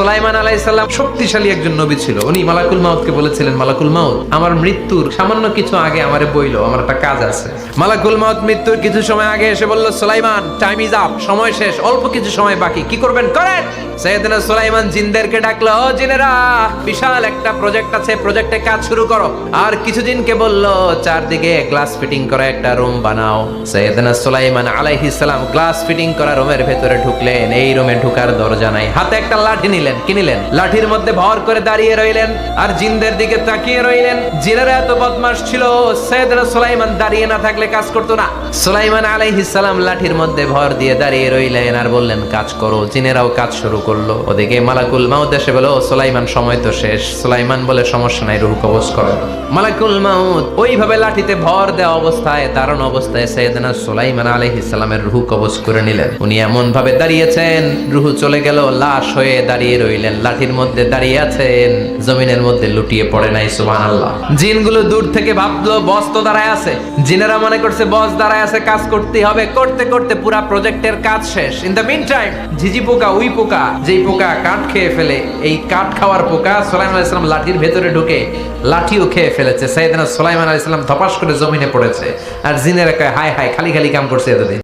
সুলাইমান আলাইহিস সালাম শক্তিশালী একজন নবী ছিল। উনি মালাকুল মাউতকে বলেছিলেন, মালাকুল মাউত, আমার মৃত্যুর সামান্য কিছু আগে আমারে বইলো, আমার একটা কাজ আছে। মালাকুল মাউত মৃত্যুর কিছু সময় আগে এসে বলল, সুলাইমান, টাইম ইজ আপ, সময় শেষ, অল্প কিছু সময় বাকি, কি করবেন করেন। সাইয়েদনা সুলাইমান জিনদেরকে ডাকলো, ও জিনেরা, বিশাল একটা প্রজেক্ট আছে, প্রজেক্টে কাজ শুরু করো। আর কিছু জিনকে বলল, চারদিকে গ্লাস ফিটিং করা একটা রুম বানাও। সাইয়েদনা সুলাইমান আলাইহিস সালাম গ্লাস ফিটিং করা রুমের ভেতরে ঢুকলেন। এই রুমে ঢুকার দরজা নাই, হাতে একটা লাঠি নিলেন। কি নিলেন? লাঠির মধ্যে ভর করে দাঁড়িয়ে রইলেন আর জিনদের দিকে তাকিয়ে রইলেন। জিনেরা এত বদমাশ ছিল, সাইয়েদনা সুলাইমান দাঁড়িয়ে না থাকলে কাজ করতো না। সুলাইমান আলাইহিস সালাম লাঠির মধ্যে ভর দিয়ে দাঁড়িয়ে রইলেন আর বললেন, কাজ করো। জিনেরাও কাজ শুরু করলো। ওদিকে মালাকুল মাউত এসে বলে, ও সুলাইমান, সময় তো শেষ। সুলাইমান বলে, সমস্যা নাই, রূহ কবজ করেন। মালাকুল মাউত ওইভাবে লাঠিতে ভর দেওয়া অবস্থায়, দাঁড়ানো অবস্থায় সাইয়েদনা সুলাইমান আলাইহিস সালামের রূহ কবজ করে নিলেন। উনি এমন ভাবে দাঁড়িয়েছেন, রূহ চলে গেল, লাশ হয়ে দাঁড়িয়ে রইলেন। লাঠির মধ্যে দাঁড়িয়ে আছেন, জমিনের মধ্যে লুটিয়ে পড়ে নাই। সুবহানাল্লাহ। জিনগুলো দূর থেকে ভাবলো বস তো দাঁড়ায় আছে। জিনেরা মনে করছে বস দাঁড়ায় আছে, কাজ করতেই হবে। করতে করতে পুরা প্রজেক্টের কাজ শেষ। ইন দ্য মিন টাইম ঝিঝি পোকা, উই পোকা, যেই পোকা কাঠ খেয়ে ফেলে, এই কাঠ খাওয়ার পোকা সুলাইমান আলাইহিস সালাম লাঠির ভেতরে ঢুকে লাঠিও খেয়ে ফেলেছে। সাইয়েদনা সুলাইমান আলাইহিস সালাম ধপাস করে জমিনে পড়েছে। আর জিনেরা কয়, হায় হায়, খালি খালি কাম করছে এতদিন।